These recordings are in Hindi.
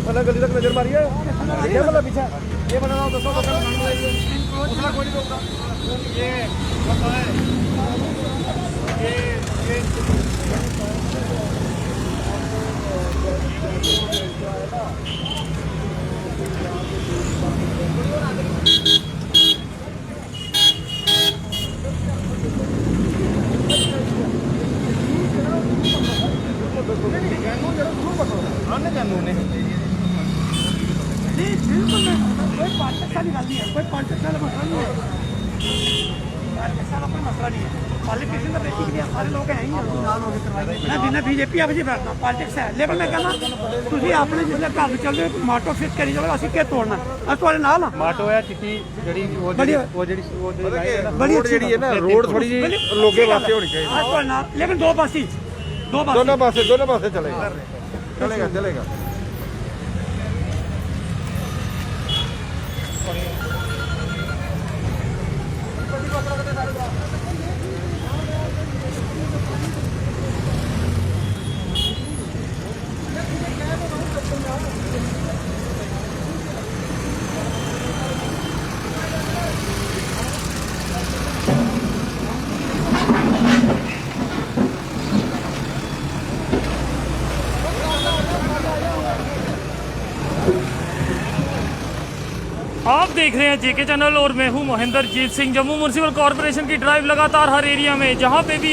अलग गली तक नजर मारिए, देखिए मतलब पीछे ये बना रहा हूँ 10 दूसरा कोई नहीं रोकता। कोई पॉलिटिक्स वाली गल नहीं है, कोई पॉलिटिक्स वाला मसला नहीं है, पॉलिटिक्स वाला कोई मसला नहीं है। पॉलिटिशियन तो बेसिकली सारे लोग हैं ही मैं बिना बीजेपी आप जी बैठना पॉलिटिक्स है, लेकिन मैं कहना ਤੁਸੀਂ ਆਪਣੇ ਜਿਸਲੇ ਘਰ ਵਿੱਚ ਚੱਲਦੇ ਮਾਟੋ ਫਿਟ ਕਰੀ ਜਾਓ, ਅਸੀਂ ਕੀ ਤੋੜਨਾ ਅਸੀਂ ਤੁਹਾਡੇ ਨਾਲ ਆ। ਮਾਟੋ ਹੈ ਚਿੱਟੀ ਜਿਹੜੀ ਉਹ ਜਿਹੜੀ बड़ी रोड ਜਿਹੜੀ ਹੈ ਨਾ रोड थोड़ी जी लोगे वास्ते होनी चाहिए, आज ਤੁਹਾਡੇ ਨਾਲ, लेकिन दो पासी दोनों पासे चलेगा चलेगा चलेगा। आप देख रहे हैं जेके चैनल और मैं हूं महेंद्रजीत सिंह। जम्मू म्यूनसिपल कॉरपोरेशन की ड्राइव लगातार हर एरिया में जहां पे भी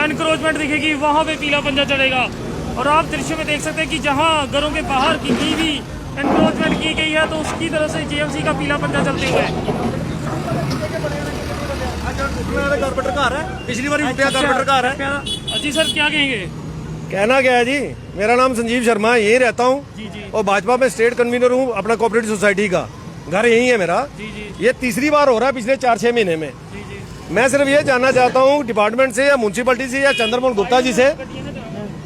एनक्रोचमेंट दिखेगी वहां पे पीला पंजा चढ़ेगा। और आप दृश्य में देख सकते हैं कि जहां घरों के बाहर की भी एनक्रोचमेंट की गई है तो उसकी तरफ से जेएमसी का पीला पंजा चलते हुए। कारपेंटर घर है, पिछली बार कारपेंटर घर है जी सर, क्या कहेंगे? कहना क्या है जी, मेरा नाम संजीव शर्मा है, यहीं रहता हूँ और भाजपा में स्टेट कन्वीनर हूँ अपना कोऑपरेटिव सोसाइटी का, घर यही है मेरा। ये तीसरी बार हो रहा है पिछले 4-6 महीने में। मैं सिर्फ ये जानना चाहता हूँ डिपार्टमेंट से या म्यूनसिपलिटी से या चंद्रमोहन गुप्ता जी से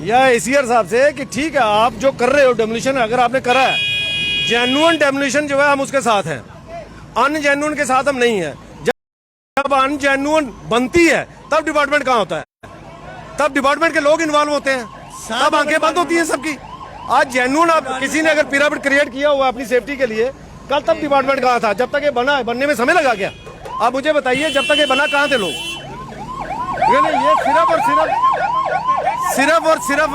या एसीआर साहब से कि ठीक है आप जो कर रहे हो डेमोलिशन, अगर आपने करा है जेन्युइन डेमोलिशन जो है हम उसके साथ हैं, अनजेन्युइन के साथ हम नहीं है। जब अनजेन्युइन बनती है तब डिपार्टमेंट कहाँ होता है, तब डिपार्टमेंट के लोग इन्वॉल्व होते हैं, तब आंखें बंद होती हैं सबकी। आज जेन्युइन आप किसी ने अगर पिरामिड क्रिएट किया हुआ अपनी सेफ्टी के लिए, कल तब डिपार्टमेंट कहाँ था? जब तक ये बना, बनने में समय लगा क्या? आप मुझे बताइए, जब तक ये बना कहाँ थे लोग? ये सिर्फ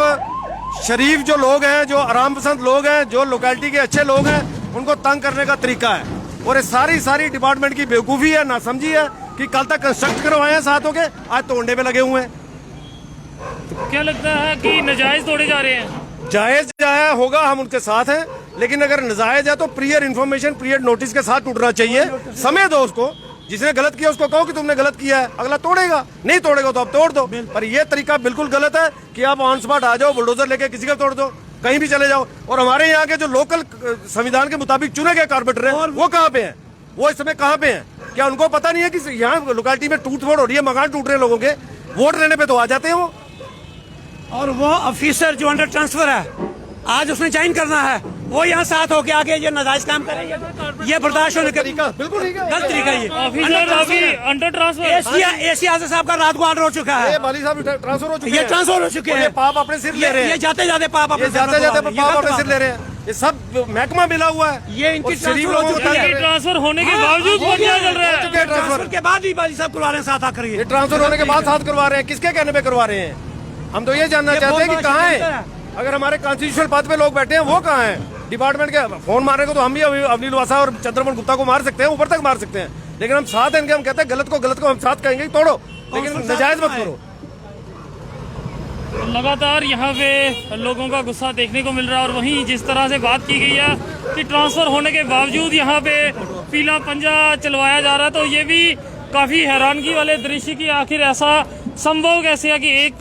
शरीफ जो लोग हैं, जो आराम पसंद लोग हैं, जो लोकेलिटी के अच्छे लोग हैं, उनको तंग करने का तरीका है। और ये सारी डिपार्टमेंट की बेवकूफ़ी है, नासमझी है कि कल तक कंस्ट्रक्ट करवाए हैं साथ होके, आज तोड़ने पे लगे हुए हैं। क्या लगता है कि नजायज तोड़े जा रहे हैं? जायज होगा, हम उनके साथ हैं, लेकिन अगर नाजायज है तो प्रियर इन्फॉर्मेशन, प्रियर नोटिस के साथ टूटना चाहिए। समय दो उसको, जिसने गलत किया उसको कहो कि तुमने गलत किया है, अगला तोड़ेगा, नहीं तोड़ेगा तो आप तोड़ दो। पर ये तरीका बिल्कुल गलत है कि आप ऑन स्पॉट आ जाओ, बुलडोजर लेके किसी का तोड़ दो, कहीं भी चले जाओ। और हमारे यहाँ के जो लोकल संविधान के मुताबिक चुने गए कारपेंटर है, वो कहाँ पे हैं? वो इस समय कहाँ पे हैं? क्या उनको पता नहीं है कि यहाँ लोकेलिटी में टूट फोड़ हो रही है, मकान टूट रहे हैं लोगों के? वोट लेने पे तो आ जाते हैं वो। और वो ऑफिसर जो अंडर ट्रांसफर है, आज उसने ज्वाइन करना है, वो यहाँ साथ होके आगे ये नाजायज काम करेंगे, ये बर्दाश्त होने का तरीका बिल्कुल ठीक है, गलत तरीका ये। ऑफिसर अभी अंडर ट्रांसफर एसी आजम साहब का रात को ऑर्डर हो चुका है, वाली साहब ट्रांसफर हो चुके हैं, ये ट्रांसफर हो चुके हैं, पाप अपने सिर ले रहे हैं, ये जाते जाते पाप अपने सिर ले रहे हैं। ये सब महकमा मिला हुआ है, ये इनकी ट्रांसफर होने के बावजूद पंजा चल रहा है। ट्रांसफर के बाद ही बाजी साहब करवा रहे हैं साथ आकर, ये ट्रांसफर होने के बाद साथ करवा रहे हैं, किसके कहने पे करवा रहे हैं? हम तो ये जानना चाहते हैं कि कहाँ है, अगर हमारे कॉन्स्टिट्यूशनल पद पे लोग बैठे हैं वो कहाँ हैं? डिपार्टमेंट के फोन मारने को तो हम भी अवनील वासा और चंद्रमोहन गुप्ता को मार सकते हैं, ऊपर तक मार सकते हैं, लेकिन हम साथ हैं, हम कहते हैं गलत को हम साथ कहेंगे तोड़ो, लेकिन नाजायज मत करो। लगातार यहाँ पे लोगों का गुस्सा देखने को मिल रहा है। और वहीं जिस तरह से बात की गई है कि ट्रांसफर होने के बावजूद यहाँ पे पीला पंजा चलवाया जा रहा है, तो ये भी काफ़ी हैरानगी वाले दृश्य की आखिर ऐसा संभव कैसे है कि एक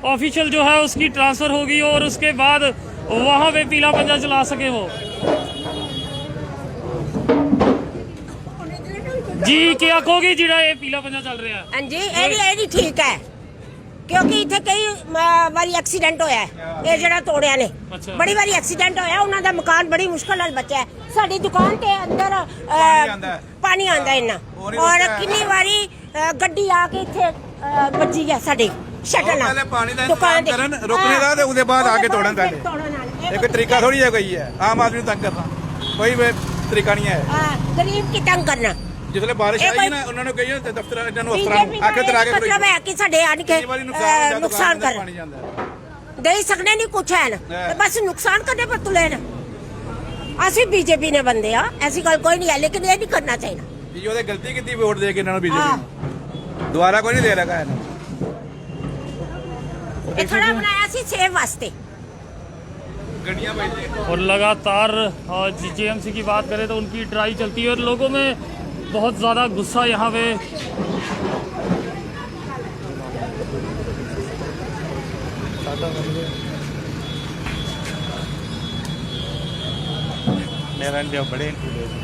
ऑफिशियल जो है उसकी ट्रांसफर होगी और उसके बाद वहाँ पे पीला पंजा चला सके वो। जी क्या कहोगे जिड़ा ये पीला पंजा चल रहा है? हाँ जी, ये ठीक है क्योंकि इतने कई बारी एक्सीडेंट होया है, ये जरा तोड़िया ने बड़ी बारी एक्सीडेंट होया, उन्हों का मकान बड़ी मुश्किल नाल बचा है। साडी दुकान के अंदर पानी आंदा इन्ना, और कितनी बारी गड्डी आके इत्थे बची है साडी शटर नाल, दुकान रुकने दा ते उहदे बाद आके तोड़न दा। है ये कोई तरीका थोड़ी है, कोई है आम आदमी तंग करना, कोई तरीका नहीं है। गरीब की तंग करना। जिसले बारिश ਇਹ आई ਕੋਈ- ना उन्होंने कही दफ्तर इन्होंने बीजेपी अफसर आके का तरा के मतलब है कि साढ़े आने के नुकसान कर पानी जाता है। दे सकने नहीं कुछ है ना है। बस नुकसान करने पर तुले ना ਅਸੀਂ बीजेपी ने बंदे आ ऐसी गल कोई नहीं है लेकिन ये नहीं करना चाहिए ये ਉਹਦੇ ਗਲਤੀ ਕੀਤੀ ਵੋਟ ਦੇ ਕੇ ਇਹਨਾਂ ਨੂੰ ਬੀਜੇਪੀ ਨੂੰ ਦੁਬਾਰਾ ਕੋਈ ਨਹੀਂ ਦੇ ਰਹਾ ਇਹਨਾਂ ये थोड़ा बनाया सी सेव वास्ते ਗੱਡੀਆਂ ਭੇਜਦੇ और लगातार जेएमसी की बात करें तो उनकी ड्राइव चलती है और लोगों में बहुत ज़्यादा गुस्सा यहाँ पे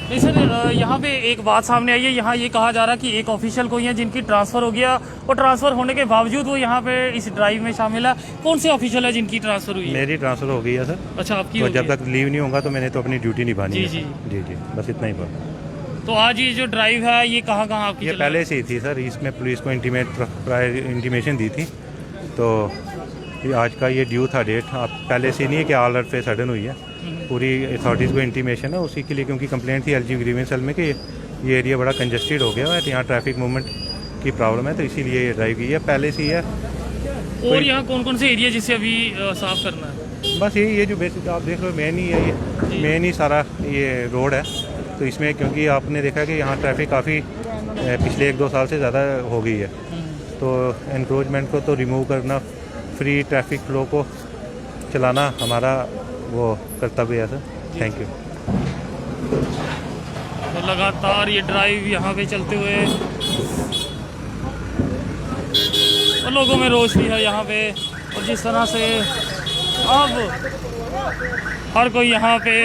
नहीं सर, यहाँ पे एक बात सामने आई है। यहाँ ये कहा जा रहा है कि एक ऑफिशियल कोई है जिनकी ट्रांसफ़र हो गया और ट्रांसफ़र होने के बावजूद वो यहाँ पे इस ड्राइव में शामिल है। कौन से ऑफिशियल है जिनकी ट्रांसफ़र हुई है? मेरी ट्रांसफ़र हो गई है सर। अच्छा, आपकी तो हो जब गई है। तक लीव नहीं होगा तो मैंने तो अपनी ड्यूटी निभानी जी, है। जी। जी जी, बस इतना ही बात। तो आज ये जो ड्राइव है ये कहाँ कहाँ आपकी ये चल रही पहले से ही थी सर, इसमें पुलिस को इंटीमेशन दी थी, तो ये आज का ये ड्यू था डेट। आप पहले से नहीं है कि ऑल अलर्ट पे सडन हुई है, पूरी अथॉरिटीज़ को इंटीमेशन है उसी के लिए, क्योंकि कंप्लेंट थी एलजी ग्रीवेंस सेल में कि ये एरिया बड़ा कंजस्टेड हो गया है, तो यहाँ ट्रैफिक मूवमेंट की प्रॉब्लम है, तो इसीलिए ये ड्राइव की है। पहले से ही है। और यहाँ कौन कौन से एरिया जिसे अभी साफ करना है? बस यही ये जो बेसिक आप देख रहे हो मेन ही है, ये मेन ही सारा ये रोड है। तो इसमें क्योंकि आपने देखा कि यहाँ ट्रैफिक काफ़ी पिछले 1-2 साल से ज़्यादा हो गई है, तो एनक्रोचमेंट को तो रिमूव करना, फ्री ट्रैफिक फ्लो को चलाना हमारा वो कर्तव्य है सर। Thank you. तो लगातार ये ड्राइव यहाँ पे चलते हुए और लोगों में रोष भी है यहाँ पे। और जिस तरह से अब हर कोई यहाँ पे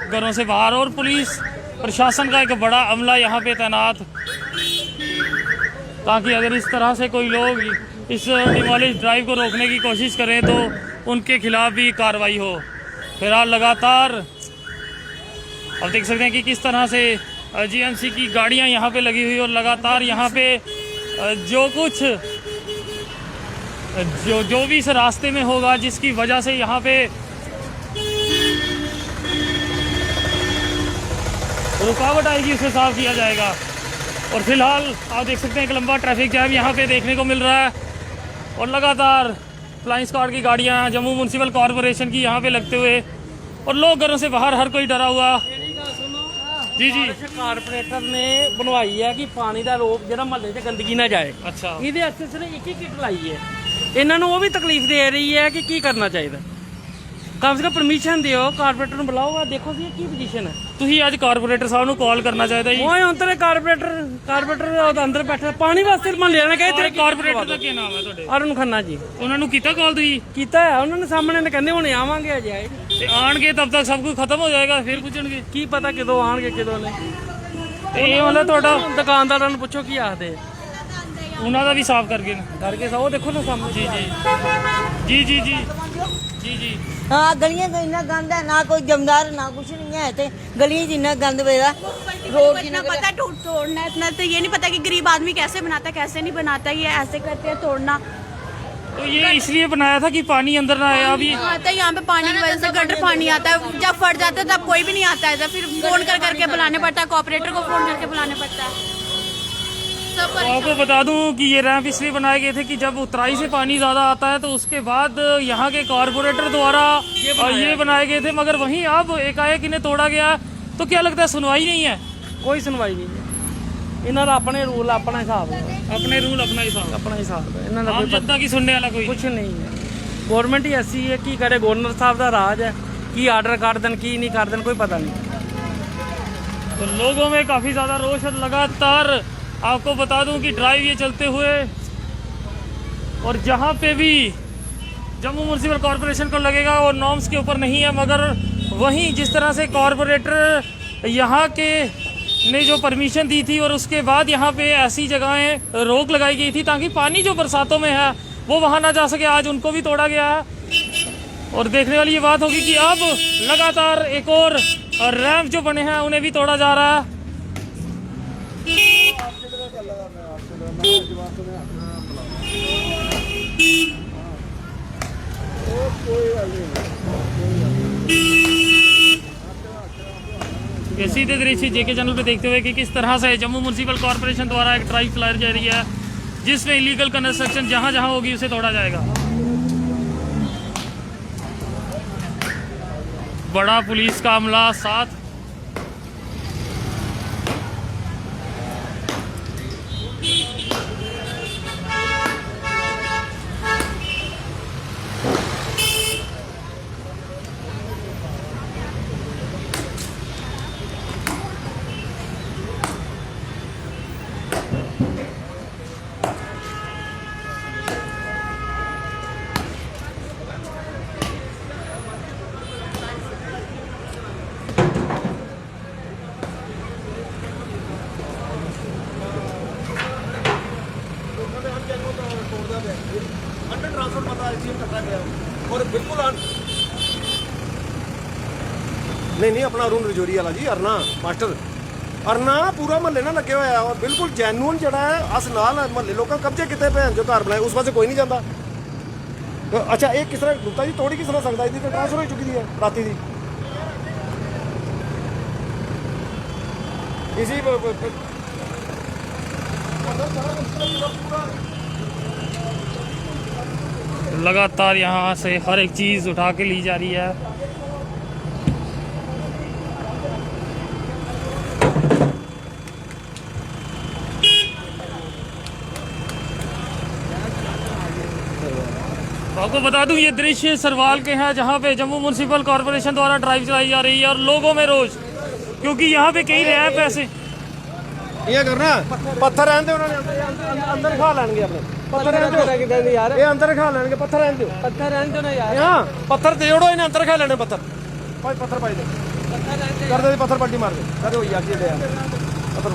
घरों से बाहर, और पुलिस प्रशासन का एक बड़ा अमला यहाँ पे तैनात, ताकि अगर इस तरह से कोई लोग इस डिमोलिश ड्राइव को रोकने की कोशिश करें तो उनके खिलाफ भी कार्रवाई हो। फिलहाल लगातार अब देख सकते हैं कि किस तरह से जीएमसी की गाड़ियां यहाँ पे लगी हुई और लगातार यहाँ पे जो कुछ जो भी इस रास्ते में होगा जिसकी वजह से यहाँ पे रुकावट आएगी उसे साफ किया जाएगा। और फिलहाल आप देख सकते हैं एक लंबा ट्रैफिक जैम यहाँ पे देखने को मिल रहा है और लगातार फ्लाइंग स्क्वाड की गाड़ियाँ जम्मू म्यूनसिपल कॉरपोरेशन की यहाँ पे लगते हुए और लोग घरों से बाहर हर कोई डरा हुआ। जी जी, कारपोरेटर ने बनवाई है कि पानी का रोक ਜਿਹੜਾ ਮਹੱਲੇ 'ਚ ਗੰਦਗੀ ਨਾ ਜਾਏ। अच्छा, ਇਹਦੇ ਐਕਸੈਸ ਨੇ ਇੱਕ ਹੀ ਕਿਟ ਲਾਈ ਹੈ। ਇਹਨਾਂ ਨੂੰ ਉਹ ਵੀ ਤਕਲੀਫ ਦੇ ਰਹੀ ਹੈ ਕਿ ਕੀ ਕਰਨਾ ਚਾਹੀਦਾ। ਕਮ ਸੇ ਕਮ ਪਰਮਿਸ਼ਨ ਦਿਓ, कारपोरेटर ਨੂੰ ਬੁਲਾਓ, ਆ ਦੇਖੋ ਜੀ ਕੀ ਪੋਜੀਸ਼ਨ ਹੈ। ਤੁਸੀਂ ਅੱਜ ਕਾਰਪੋਰੇਟਰ ਸਾਹਿਬ ਨੂੰ ਕਾਲ ਕਰਨਾ ਚਾਹੀਦਾ ਜੀ। ਓਏ ਹੁਣ ਤੇ कारपोरेटर ਉਹਦੇ ਅੰਦਰ ਬੈਠਾ ਪਾਣੀ ਵਾਸਤੇ ਮਹੱਲੇ ਵਾਲੇ ਕਹੇ ਤੇਰੇ ਕਾਰਪੋਰੇਟਰ ਦਾ ਕੀ ਨਾਮ ਹੈ ਤੁਹਾਡੇ? ਅਰੁਣ ਖੰਨਾ ਜੀ। ਉਹਨਾਂ ਨੂੰ ਕੀਤਾ ਕਾਲ ਤੁਸੀਂ? ਕੀਤਾ ਹੈ ਉਹਨਾਂ ਨੇ, ਸਾਹਮਣੇ ਨੇ ਕਹਿੰਦੇ ਹੁਣੇ ਆਵਾਂਗੇ ਅਜੇ ਆਏ ਤੇ ਆਣਗੇ ਤਬ ਤੱਕ ਸਭ ਕੁਝ ਖਤਮ ਹੋ ਜਾਏਗਾ, ਫਿਰ ਪੁੱਛਣਗੇ ਕੀ ਪਤਾ ਕਦੋਂ ਆਣਗੇ ਕਦੋਂ ਨਹੀਂ। ਤੇ ਇਹ ਮਤਲਬ ਤੁਹਾਡਾ ਦੁਕਾਨਦਾਰਾਂ ਨੂੰ ਪੁੱਛੋ ਕੀ ਆਖਦੇ ਉਹਨਾਂ ਦਾ ਵੀ ਸਾਫ਼ ਕਰਕੇ ਨਾ। ਕਰਕੇ ਉਹ ਦੇਖੋ ਨਾ ਸਾਹਮਣੇ। ਜੀ ਜੀ ਜੀ ਜੀ ਜੀ ਜੀ ਜੀ। हाँ गलियां का इतना गंद है, ना कोई जमदार ना कुछ नहीं है। गलियां जितना गंद पेदा रोड इतना पता तोड़ना है, इतना तो ये नहीं पता कि गरीब आदमी कैसे बनाता है कैसे नहीं बनाता, ये ऐसे करते हैं तोड़ना। तो ये इसलिए बनाया था कि पानी अंदर ना आए। अभी आता है यहाँ पे पानी की वजह से गटर पानी आता है, जब फट जाता है तब कोई भी नहीं आता है, फिर फोन कर करके बुलाने पड़ता है, कॉर्पोरेटर को फोन करके बुलाने पड़ता है। सब तो आपको बता दूं कि ये रैंप इसलिए बनाए गए थे कि जब उतराई से पानी ज़्यादा आता है तो उसके बाद यहाँ के कॉरपोरेटर द्वारा ये बनाए गए थे, मगर वहीं अब एकाएक इन्हें तोड़ा गया। तो क्या लगता है सुनवाई नहीं है? ਕੋਈ ਸੁਣਵਾਈ ਨਹੀਂ ਹੈ। ਇਹਨਾਂ ਦਾ ਆਪਣੇ ਰੂਲ ਆਪਣਾ ਹਿਸਾਬ ਹੈ, अपने रूल अपना हिसाब, ਆਪਣਾ ਹਿਸਾਬ ਹੈ। ਇਹਨਾਂ ਦਾ आम ਕੋਈ जनता की सुनने वाला कोई ਕੁਝ ਨਹੀਂ ਹੈ। ਗਵਰਨਮੈਂਟ ਹੀ ਐਸੀ ਹੈ, ਕੀ ਕਰੇ ਗਵਰਨਰ ਸਾਹਿਬ ਦਾ ਰਾਜ ਹੈ, ਕੀ ਆਰਡਰ ਕਰ ਦੇਣ ਕੀ ਨਹੀਂ ਕਰ ਦੇਣ ਕੋਈ ਪਤਾ नहीं। तो लोगों में काफ़ी ज़्यादा रोष है। लगातार आपको बता दूं कि ड्राइव ये चलते हुए और जहाँ पे भी जम्मू म्यूनसिपल कॉरपोरेशन को लगेगा वो नॉर्म्स के ऊपर नहीं है, मगर वहीं जिस तरह से कॉरपोरेटर यहाँ के ने जो परमिशन दी थी और उसके बाद यहाँ पे ऐसी जगहें रोक लगाई गई थी ताकि पानी जो बरसातों में है वो वहाँ ना जा सके, आज उनको भी तोड़ा गया है। और देखने वाली ये बात होगी कि अब लगातार एक और रैंप जो बने हैं उन्हें भी तोड़ा जा रहा है। ये सीधे दृश्य जेके चैनल पे देखते हुए कि किस तरह से जम्मू म्यूनसिपल कॉर्पोरेशन द्वारा एक ड्राइव चलाई जा रही है जिसमें इलीगल कंस्ट्रक्शन जहां जहां होगी उसे तोड़ा जाएगा। बड़ा पुलिस का अमला साथ। अंडर ट्रांसपोर्ट पता कटा गया और बिल्कुल नहीं अपना अरुण रजौरी वाला जी अरना मास्टर अरना पूरा महल्ले ना लगे हुआ है और बिल्कुल जैनुअन जड़ा है अस नाल महल्ले लोग कब्जे किते पे जो घर बनाए उस पासे कोई नहीं जाता। तो अच्छा एक किस तरह गुप्ता जी तोड़ी किस तरह सकता है तो ट्रांसफर हो चुकी है राती दी इसी लगातार यहाँ से हर एक चीज़ उठा के ली जा रही है। आपको बता दूं ये दृश्य सरवाल के हैं जहाँ पे जम्मू म्यूनसिपल कॉर्पोरेशन द्वारा ड्राइव चलाई जा रही है और लोगों में रोज क्योंकि यहाँ पे कई रैप ऐसे ये करना पत्थर रहने दो उन्होंने अंदर खा लेंगे अपने पत्थर रहने दो यार ये अंदर खा लेंगे पत्थर रहने दो ना यार हां पत्थर देड़ो इन्हें अंदर खा लेने पत्थर भाई पत्थर पाई दे कर दे पत्थर पट्टी मार दे अरे ओ यार ये दे पत्थर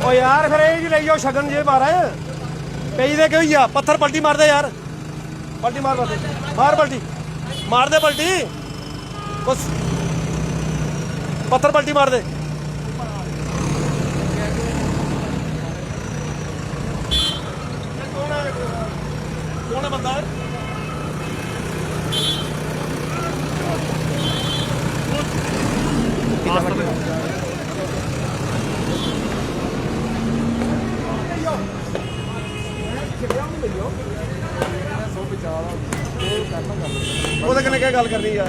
ओ यार फिर ये ले जाओ शगन जे मारा है कई दे क्यों या पत्थर पलटी मार दे यार पलटी मार पलटी मार दे पलटी बस पत्थर पलटी मार दे कौन है बंदा ਉਹਦੇ ਕਨੇ ਕੀ ਗੱਲ ਕਰਨੀ ਆ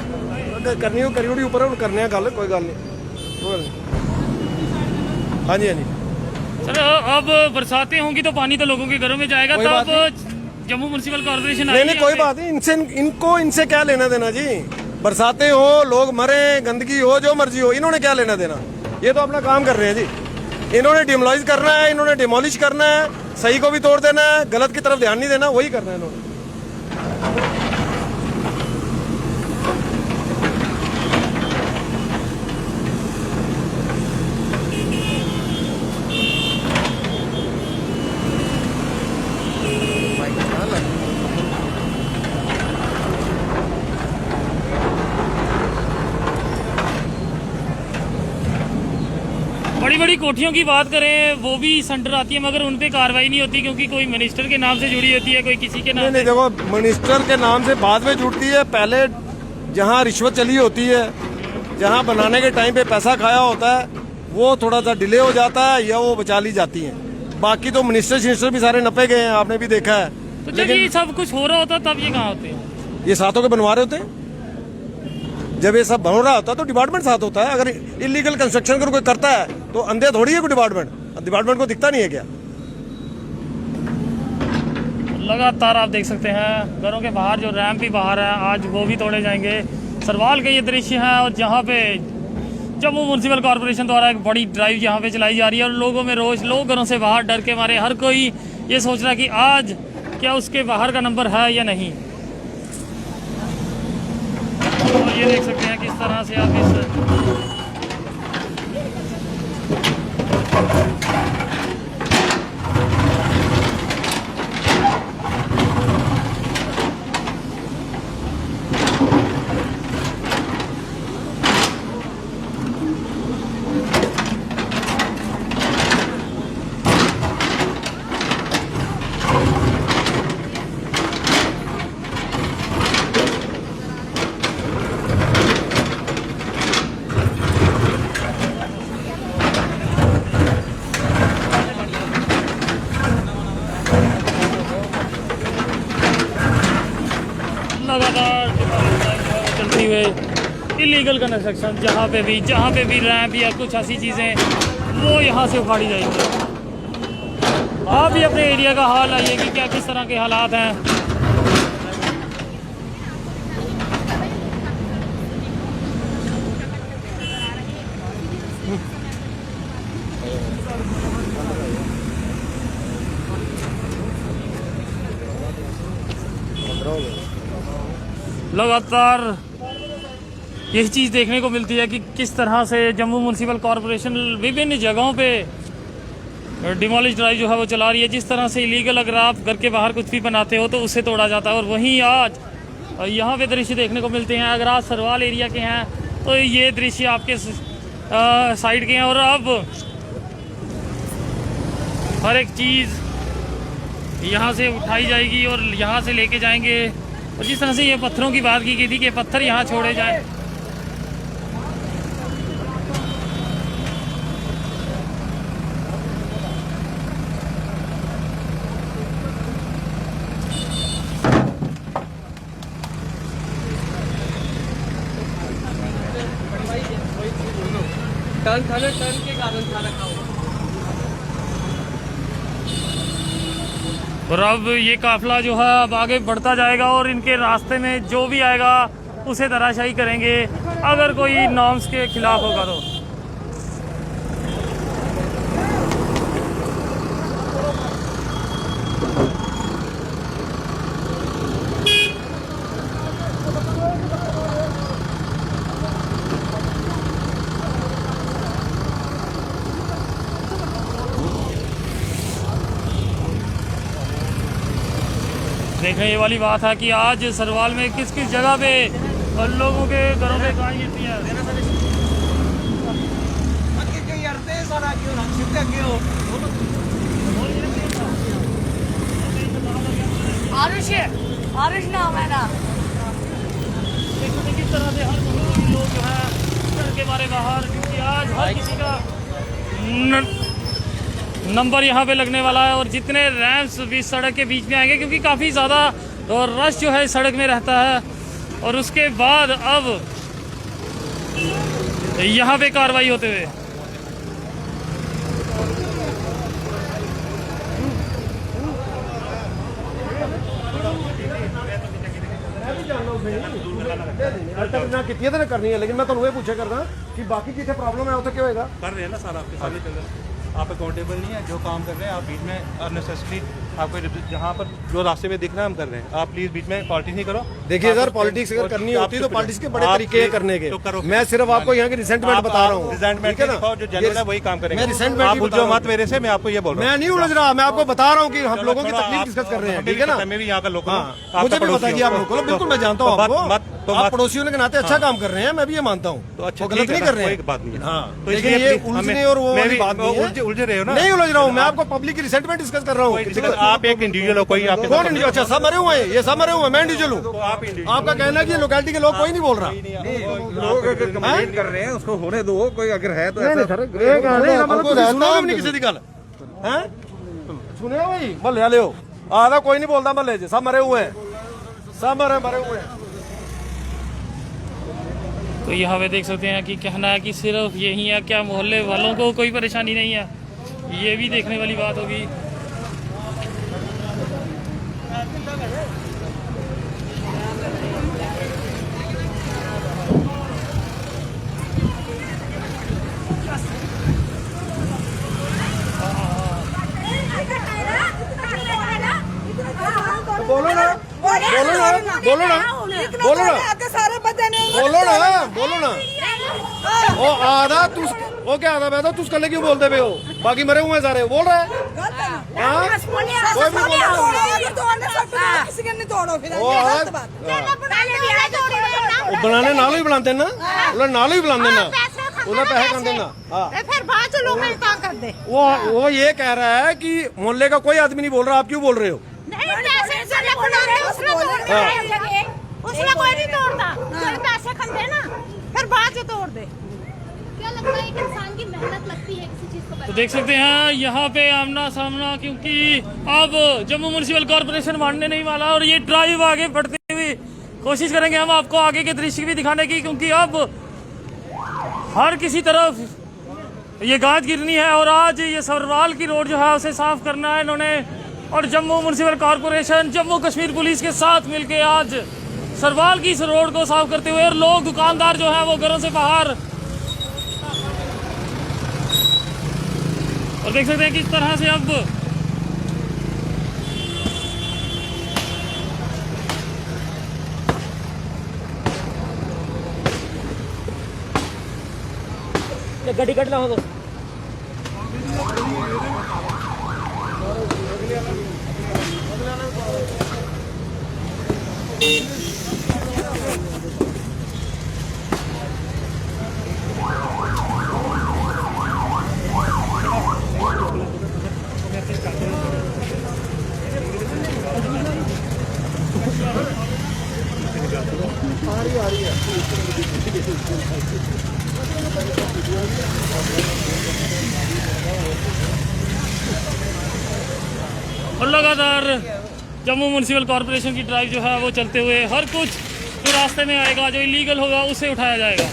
ਕਰਨੀ ਉਹ ਕਰੀ ਉਹਦੀ ਉੱਪਰ ਹੁਣ ਕਰਨੇ ਆ ਗੱਲ ਕੋਈ ਗੱਲ ਨਹੀਂ हाँ जी हाँ जी सर अब बरसातें होंगी तो पानी तो लोगों के घरों में जाएगा तब जम्मू म्यूनसिपल कॉर्पोरेशन नहीं कोई बात नहीं इनसे क्या लेना देना जी बरसातें हो लोग मरे गंदगी हो जो मर्जी हो इन्होंने क्या लेना देना ये तो अपना काम कर रहे हैं जी इन्होंने डिमोलिश करना है इन्होंने डिमोलिश करना है सही को भी तोड़ देना है गलत की तरफ ध्यान नहीं देना वही करना है इन्होंने बड़ी बड़ी कोठियों की बात करें वो भी सेंटर आती है मगर उन पे कार्रवाई नहीं होती क्योंकि कोई मिनिस्टर के नाम से जुड़ी होती है कोई किसी के नाम नहीं देखो मिनिस्टर के नाम से बाद में जुड़ती है पहले जहाँ रिश्वत चली होती है जहाँ बनाने के टाइम पे पैसा खाया होता है वो थोड़ा सा डिले हो जाता है या वो बचा ली जाती है बाकी तो मिनिस्टर भी सारे नपे गए हैं आपने भी देखा है तो जब ये सब कुछ हो रहा होता तब ये कहाँ होते हैं ये साथों के बनवा रहे होते हैं जब ये सब बन रहा होता है तो डिपार्टमेंट साथ होता है अगर इलीगल कंस्ट्रक्शन अगर कोई करता है तो अंधे थोड़ी है कोई डिपार्टमेंट को दिखता नहीं है क्या लगातार आप देख सकते हैं घरों के बाहर जो रैंप भी बाहर है आज वो भी तोड़े जाएंगे सरवाल के ये दृश्य है और जहाँ पे जम्मू म्यूनसिपल कॉर्पोरेशन द्वारा एक बड़ी ड्राइव यहाँ पे चलाई जा रही है और लोगों में रोज लोग घरों से बाहर डर के मारे हर कोई ये सोच रहा है कि आज क्या उसके बाहर का नंबर है या नहीं। तो ये देख सकते हैं किस तरह से आप इस हुए इलीगल कंस्ट्रक्शन जहाँ पे भी रैंप या कुछ ऐसी चीज़ें वो यहाँ से उखाड़ी जाएंगी। आप भी अपने एरिया का हाल आइए कि क्या किस तरह के हालात हैं। लगातार यही चीज़ देखने को मिलती है कि किस तरह से जम्मू म्यूनसिपल कॉरपोरेशन विभिन्न जगहों पे डिमोलिश ड्राइव जो है वो चला रही है। जिस तरह से इलीगल अगर आप घर के बाहर कुछ भी बनाते हो तो उससे तोड़ा जाता है। और वहीं आज यहाँ पे दृश्य देखने को मिलते हैं। अगर आप सरवाल एरिया के हैं तो ये दृश्य आपके साइड के हैं। और अब हर एक चीज़ यहाँ से उठाई जाएगी और यहाँ से लेके जाएंगे। और जिस तरह से ये पत्थरों की बात की गई थी कि पत्थर यहाँ छोड़े जाएं, टर्न के कारण था रखा हुआ। और अब ये काफिला जो है अब आगे बढ़ता जाएगा और इनके रास्ते में जो भी आएगा उसे तराशाई करेंगे अगर कोई नॉर्म्स के खिलाफ होगा तो। देखने ये वाली बात है कि आज सरवाल में किस किस जगह पे लोगों के घरों पे गाय गिरती है। आरुष नाम है ना। किस तरह से हर लोग जो है सड़क के बारे बाहर, क्योंकि आज हर किसी का नंबर यहाँ पे लगने वाला है। और जितने रैम्प्स भी सड़क के बीच में आएंगे क्योंकि काफ़ी ज़्यादा और रश जो है सड़क में रहता है। और उसके बाद अब यहाँ पे कार्रवाई होते हुए कितनी देर करनी है, लेकिन मैं तुम्हें पूछे करना कि बाकी जितने प्रॉब्लम है उसे क्या होगा। कर रहे हैं ना सारा आपके सामने चल रहा है। आप अकाउंटेबल नहीं है जो काम कर रहे हैं आप बीच में अननेसेसरी आपको जहाँ पर जो रास्ते में दिख रहा है हम कर रहे हैं। आप प्लीज बीच में पॉलिटिक्स नहीं करो। देखिए सर, पॉलिटिक्स अगर करनी होती तो पॉलिटिक्स के बड़े तरीके हैं करने के। मैं सिर्फ आपको यहाँ की रिसेंटमेंट बता रहा हूँ। रिसेंटमेंट जो जनरल है वही काम करेंगे। मैं रिसेंटमेंट आप उलझो मत मेरे से, मैं आपको ये बोल रहा हूँ। मैं नहीं उलझ रहा, मैं आपको बता रहा हूँ कि हम लोगों की तकलीफ डिस्कस कर रहे हैं, ठीक है ना। मैं भी यहाँ का लोग मुझे भी बताइए आप लोग, बिल्कुल मैं जानता हूँ आपको। आप पड़ोसियों के नाते अच्छा काम कर रहे हैं, मैं भी ये मानता हूँ। तो अच्छा गलत नहीं कर रहे हैं, बात नहीं। हाँ, लेकिन ये उलझने और वो वाली बात नहीं है। उलझ रहे हो ना। नहीं उलझ रहा हूँ, मैं आपको पब्लिक की रिसेंटमेंट डिस्कस कर रहा हूँ। आप एक इंडिविजुअल हो, कोई आपके कौन इंडिविजुअल? अच्छा सब मरे हुए हैं, ये सब मरे हुए हैं, मैं इंडिविजुअल हूँ। आपका कहना है कि लोकेलिटी के लोग कोई नहीं बोल रहा। लोग अगर कंप्लेंट कर रहे हैं उसको होने दो, कोई अगर है तो किसी की गल है सुने भाई मल्ले वाले हो आधा कोई नहीं बोलता मल्ले च, सब मरे हुए हैं, सब मरे हुए हैं। तो यहाँ पे देख सकते हैं कि कहना है कि सिर्फ यही है क्या, मोहल्ले वालों को कोई परेशानी नहीं है। ये भी देखने वाली बात होगी। बोलो ना बोलो ना बोलो ना बोलो ना सारे बच्चे ने बोलो ना ओ आधा तू वो क्या आधा बैठा, तू कल क्यों बोलते पे हो? बाकी मरे हुए हैं सारे, बोल रहा है। कोई भी बोल बनाने नालों ही बनाते ना, नालों ही बनाते ना, उन्हें पैसे खाते ना। फिर बाद में लोग कर दे। वो ये कह रहा है कि मोहल्ले का कोई आदमी नहीं बोल रहा, आप क्यों बोल रहे हो? उसने कोई नहीं तोड़ता, पैसे खाते ना फिर बाद में तोड़ दे। क्या लगता है कि इंसान की मेहनत लगती है किसी चीज को? तो देख सकते हैं यहाँ पे आमना सामना, क्योंकि अब जम्मू म्यूनसिपल कॉरपोरेशन मानने नहीं वाला और ये ड्राइव आगे बढ़ती हुई कोशिश करेंगे हम आपको आगे के दृश्य भी दिखाने की, क्योंकि अब हर किसी तरफ ये गाज गिरनी है और आज ये सरवाल की रोड जो है उसे साफ करना है इन्होंने। और Jammu municipal corporation Jammu Kashmir police के साथ मिलके आज सरवाल की इस रोड को साफ करते हुए, और लोग दुकानदार जो है वो घरों से बाहर, और देख सकते हैं किस तरह से अब गड्डी कट ला हो। और लगातार जम्मू म्युनिसिपल कॉरपोरेशन की ड्राइव जो है वो चलते हुए हर कुछ जो रास्ते में आएगा, जो इलीगल होगा, उसे उठाया जाएगा।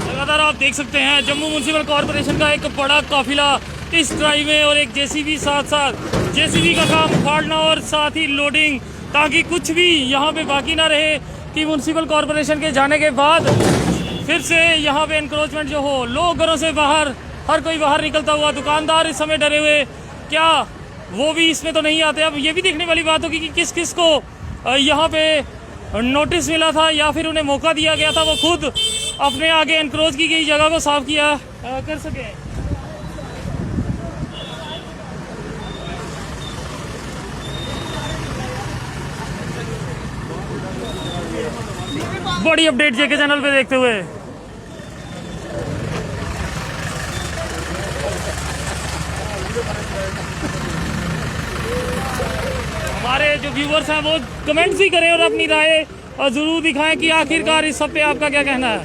लगातार आप देख सकते हैं जम्मू म्युनिसिपल कॉरपोरेशन का एक बड़ा काफिला इस ड्राइव में, और एक जेसीबी साथ साथ जेसीबी का काम उखाड़ना और साथ ही लोडिंग, ताकि कुछ भी यहाँ पे बाकी ना रहे कि म्युनिसिपल कॉरपोरेशन के जाने के बाद फिर से यहाँ पे एनक्रोचमेंट जो हो, लोग घरों से बाहर, हर कोई बाहर निकलता हुआ, दुकानदार इस समय डरे हुए, क्या वो भी इसमें तो नहीं आते। अब ये भी देखने वाली बात होगी कि किस किस को यहाँ पे नोटिस मिला था या फिर उन्हें मौका दिया गया था वो खुद अपने आगे एनक्रोच की गई जगह को साफ किया कर सके। बड़ी अपडेट जेके चैनल पे देखते हुए हमारे जो व्यूवर्स हैं वो कमेंट्स भी करें और अपनी राय और जरूर दिखाएं कि आखिरकार इस सब पे आपका क्या कहना है।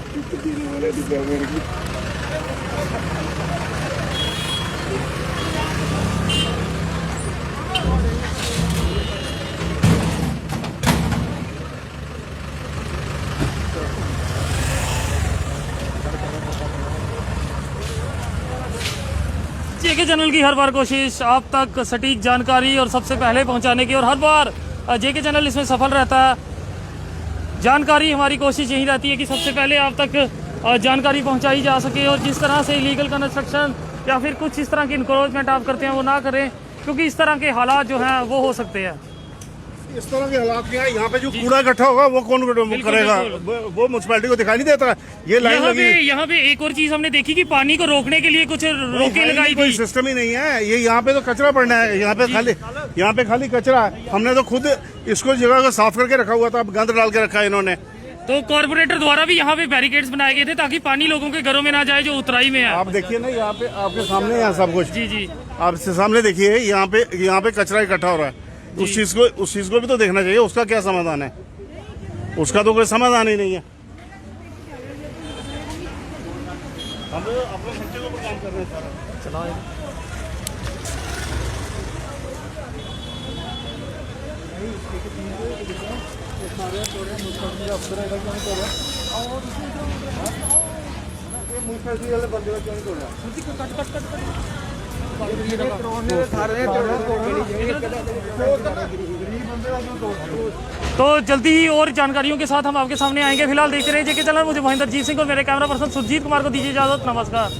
जेके चैनल की हर बार कोशिश आप तक सटीक जानकारी और सबसे पहले पहुंचाने की, और हर बार जेके चैनल इसमें सफल रहता है। जानकारी हमारी कोशिश यही रहती है कि सबसे पहले आप तक जानकारी पहुंचाई जा सके, और जिस तरह से इलीगल कंस्ट्रक्शन या फिर कुछ इस तरह की इंक्रोचमेंट आप करते हैं वो ना करें, क्योंकि इस तरह के हालात जो हैं वो हो सकते हैं। इस तरह के हालात क्या है, यहाँ पे जो कूड़ा इकट्ठा होगा वो कौन करेगा? वो म्युनिसिपैलिटी को दिखाई नहीं देता। ये लाइन लगी। यहाँ पे एक और चीज हमने देखी कि पानी को रोकने के लिए कुछ रोके लगाई कोई सिस्टम ही नहीं है। ये यहाँ पे तो कचरा पड़ना है, यहाँ पे खाली कचरा है। हमने तो खुद इसको जगह को साफ करके रखा हुआ था, अब गंद डाल के रखा है इन्होंने। तो कॉर्पोरेटर द्वारा भी यहाँ पे बैरिकेड्स बनाए गए थे ताकि पानी लोगों के घरों में ना जाए जो उतराई में है। आप देखिए ना, यहाँ पे आपके सामने यहाँ सब कुछ। जी जी, आप सामने देखिए, यहाँ पे कचरा इकट्ठा हो रहा है। उस चीज को भी तो देखना चाहिए, उसका क्या समाधान है? उसका तो कोई समाधान ही नहीं है। हम अपने बच्चे को काम कर रहे हैं सारा चलाए। तो जल्दी ही और जानकारियों के साथ हम आपके सामने आएंगे। फिलहाल देखते रहिए जेके चैनल। मुझे महेंद्रजीत सिंह और मेरे कैमरा पर्सन सुरजीत कुमार को दीजिए इजाजत। नमस्कार।